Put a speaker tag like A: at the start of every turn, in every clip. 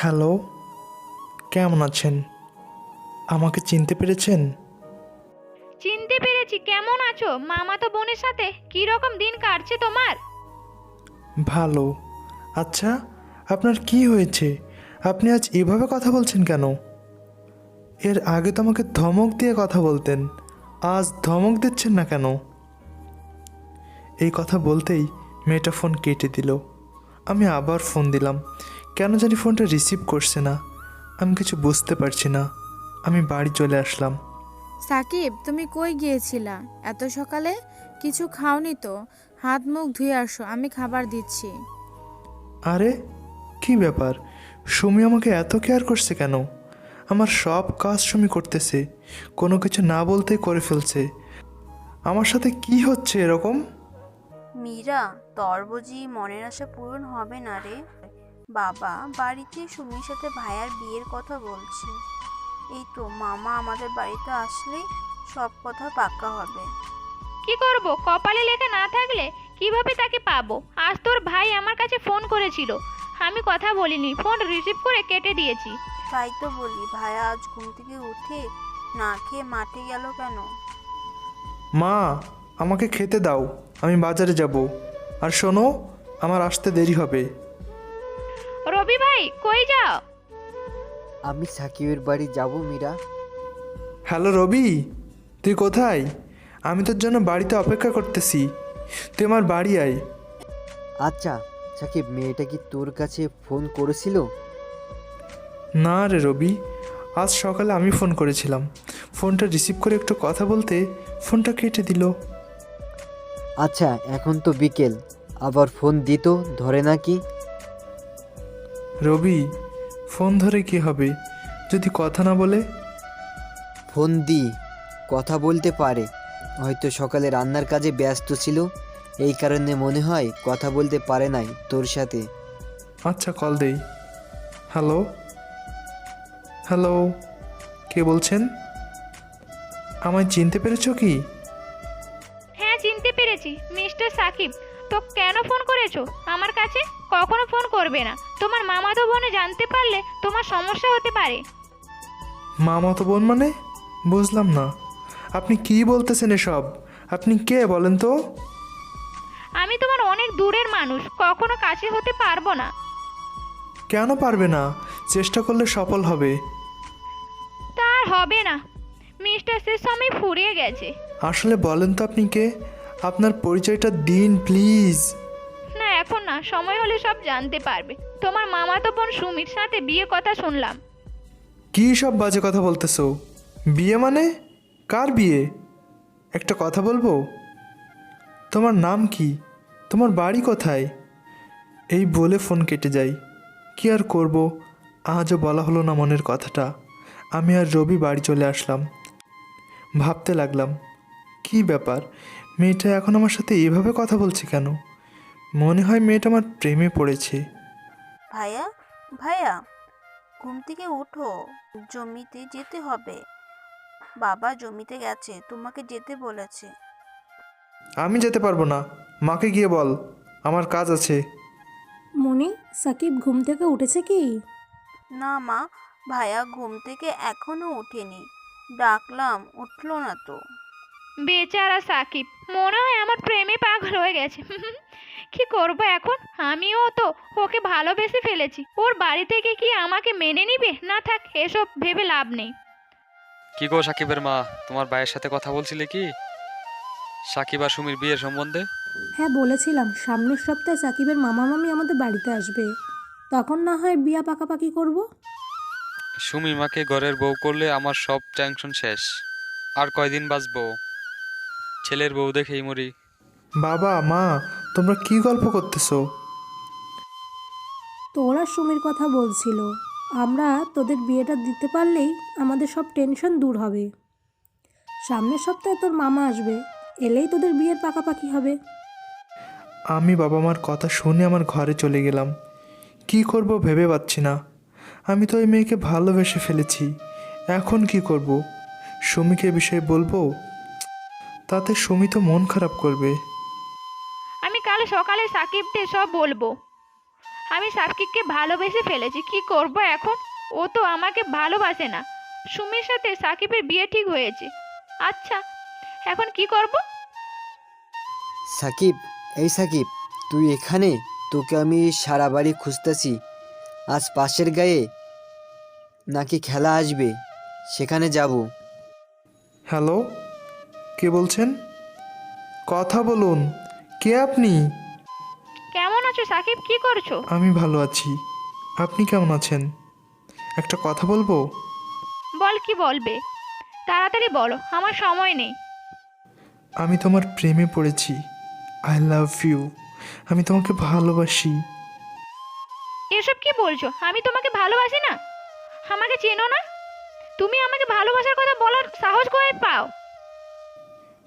A: Hello, কেমন আছেন? আমাকে চিনতে পেরেছেন?
B: চিনতে পেরেছি। কেমন আছো? মামাতো বোনের সাথে কি রকম দিন কাটছে তোমার?
A: ভালো। আচ্ছা, আপনার কি হয়েছে? আপনি আজ এভাবে কথা বলছেন কেন? এর আগে তো আমাকে ধমক দিয়ে কথা বলতেন, আজ ধমক দিচ্ছেন না কেন? এই কথা বলতেই মেয়েটা ফোন কেটে দিল। আমি আবার ফোন দিলাম, কেন জানি ফোনটা রিসিভ করছে না। আমি কিছু বুঝতে পারছি না। আমি বাড়ি চলে আসলাম।
C: সাকিব, তুমি কই গিয়েছিলা এত সকালে? কিছু খাওনি তো? হাত মুখ ধুয়ে আসো, আমি খাবার দিচ্ছি।
A: আরে, কি ব্যাপার? সুমি আমাকে এত কেয়ার করছে কেন? আমার সব কাজ সুমি করতেছে, কোনো কিছু না বলতেই করে ফেলছে। আমার সাথে কি হচ্ছে এরকম?
D: মীরা, তোর বুঝি মনের আশা পূরণ হবে না রে? বাবা বাড়িতে সুমির সাথে ভাইয়ার বিয়ের কথা বলছে। এই তো মামা আমাদের বাড়িতে আসলেই সব কথা পাক্কা হবে।
B: কি করব? কপালে লেখা না থাকলে কিভাবে তাকে পাবো? আজ তোর ভাই আমার কাছে ফোন করেছিল, আমি কথা বলিনি, ফোন রিসিভ করে কেটে দিয়েছি।
D: তাই তো বলি, ভাইয়া আজ ঘুম থেকে উঠে না খেয়ে মাঠে গেল কেন?
A: মা, আমাকে খেতে দাও, আমি বাজারে যাব। আর শোনো, আমার আসতে দেরি হবে।
B: রবি ভাই, কই যাও?
E: আমি সাকিবের বাড়ি যাব মীরা।
A: হ্যালো রবি, তুই কোথায়? আমি তোর জন্য বাড়িতে অপেক্ষা করতেছি, তুই আমার বাড়ি আয়।
E: আচ্ছা সাকিব, মেয়েটা কি তোর কাছে ফোন করেছিল?
A: না রে রবি, আজ সকালে আমি ফোন করেছিলাম, ফোনটা রিসিভ করে একটু কথা বলতে ফোনটা কেটে দিল।
E: আচ্ছা, এখন তো বিকেল, আবার ফোন দিত, ধরে নাকি?
A: রবি, ফোন ধরে কি হবে যদি কথা না বলে?
E: ফোন দি, কথা বলতে পারে। হয়তো সকালে রান্নার কাজে ব্যস্ত ছিল, এই কারণে মনে হয় কথা বলতে পারে নাই তোর সাথে।
A: আচ্ছা, কল দেই। হ্যালো, হ্যালো, কে বলছেন? আমায় চিনতে পেরেছো কি?
B: হ্যাঁ, চিনতে পেরেছি, মিস্টার সাকিব। তো কেন ফোন করেছো আমার কাছে? কখনো ফোন করবে না, তোমার মামাতো বোনে জানতে পারলে তোমার সমস্যা হতে পারে।
A: মামাতো বোন মানে? বুঝলাম না, আপনি কি বলতেছেন এসব? আপনি কে বলেন তো?
B: আমি তোমার অনেক দূরের মানুষ, কখনো কাছে হতে পারবো না।
A: কেন পারবে না? চেষ্টা করলে সফল হবে।
B: তার হবে না, মিস্টার শেষ সময় ফুরিয়ে গেছে।
A: আসলে বলেন তো আপনি কে? আপনার পরিচয়টা দিন প্লিজ।
B: না, এখন না, সময় হলে সব জানতে পারবে। তোমার মামাতো বোন সুমির সাথে বিয়ে কথা শুনলাম।
A: কী সব বাজে কথা বলতেছো? বিয়ে মানে? কার বিয়ে? একটা কথা বলবো? তোমার নাম কি? তোমার বাড়ি কোথায়? এই বলে ফোন কেটে যাই। কি আর করব, আজও বলা হলো না মনের কথাটা। আমি আর রবি বাড়ি চলে আসলাম। ভাবতে লাগলাম, কি ব্যাপার, মেয়েটা এখন আমার সাথে এভাবে কথা বলছে কেন? মনে হয় মেয়েটা আমার প্রেমে পড়েছে।
D: ভাইয়া, ভাইয়া, ঘুম থেকে উঠো, জমিতে যেতে হবে। বাবা জমিতে গেছে, তোমাকে যেতে বলেছে।
A: আমি যেতে পারবো না, মাকে গিয়ে বল, আমার কাজ আছে।
F: মনি, সাকিব ঘুম থেকে উঠেছে কি?
D: না মা, ভাইয়া ঘুম থেকে এখনো ওঠেনি, ডাকলাম উঠলো না তো।
B: বেচারা সাকিব, মনে হয় আমার প্রেমে পাগল হয়ে গেছে। কি করব এখন? আমিও তো ওকে ভালোবেসে ফেলেছি। ওর বাড়ি থেকে কি আমাকে মেনে নিবে? না থাক, এসব ভেবে লাভ নেই।
G: কি গো সাকিবের মা, তোমার ভাইয়ের সাথে কথা বলছিলে কি সাকিব আর সুমির বিয়ের সম্বন্ধে?
F: হ্যাঁ, বলেছিলাম সামনের সপ্তাহে সাকিবের মামা মামি আমাদের বাড়িতে আসবে, তখন না হয় বিয়া পাকাপাকি করব।
G: সুমি মাকে ঘরের বউ করলে আমার সব টেনশন শেষ। আর কয়দিন বাঁচবো, ছেলের বউ দেখেই মরি।
A: বাবা মা, তোমরা কি গল্প করতেছো?
F: তোরা সুমির কথা বলছিল, আমরা তোদের বিয়েটা দিতে পারলেই আমাদের সব টেনশন দূর হবে। সামনের সপ্তাহে তোর মামা আসবে, এলেই তোদের বিয়ের পাকাপাকি হবে।
A: আমি বাবা মার কথা শুনে আমার ঘরে চলে গেলাম। কি করব ভেবে পাচ্ছি না। আমি তো ওই মেয়েকে ভালোবেসে ফেলেছি, এখন কি করব? সুমিকে এ বিষয়ে বলবো? তাতে সুমি তো মন খারাপ করবে।
B: আমি কাল সকালে সাকিবদের সব বলবো। আমি সাকিবকে ভালোবেসে ফেলেছি। কি করব এখন? ও তো আমাকে ভালোবাসে না। সুমির সাথে সাকিবের বিয়ে ঠিক হয়েছে। আচ্ছা, এখন কি করব?
E: সাকিব, এই সাকিব, তুই এখানে? তোকে আমি সারা বাড়ি খুঁজতেছি। আজ পাশের গায়ে নাকি খেলা আসবে, সেখানে যাব।
A: হ্যালো, কে বলছেন? কথা বলুন। কে আপনি?
B: কেমন আছো সাকিব? কি করছো?
A: আমি ভালো আছি। আপনি কেমন আছেন? একটা কথা বলবো?
B: বল, কি বলবে? তাড়াতাড়ি বলো, আমার সময় নেই।
A: আমি তোমার প্রেমে পড়েছি। I love you. আমি তোমাকে ভালোবাসি।
B: এসব কি বলছো? আমি তোমাকে ভালোবাসি না? আমাকে চেনো না? তুমি আমাকে ভালোবাসার কথা বলার সাহস কোথায় পাও?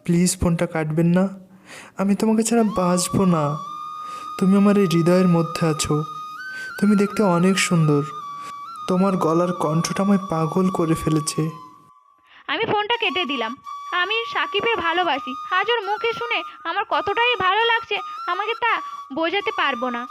A: প্লিজ ফোনটা কাটবেন না। আমি তোমাকে ছাড়া বাঁচবো না। তুমি আমার এই হৃদয়ের মধ্যে আছো। তুমি দেখতে অনেক সুন্দর। তোমার গলার কণ্ঠটা আমায় পাগল করে ফেলেছে।
B: আমি ফোনটা কেটে দিলাম। আমি সাকিবের ভালোবাসি। আজ ওর মুখে শুনে আমার কতটাই ভালো লাগছে আমাকে তা বোঝাতে পারবো না।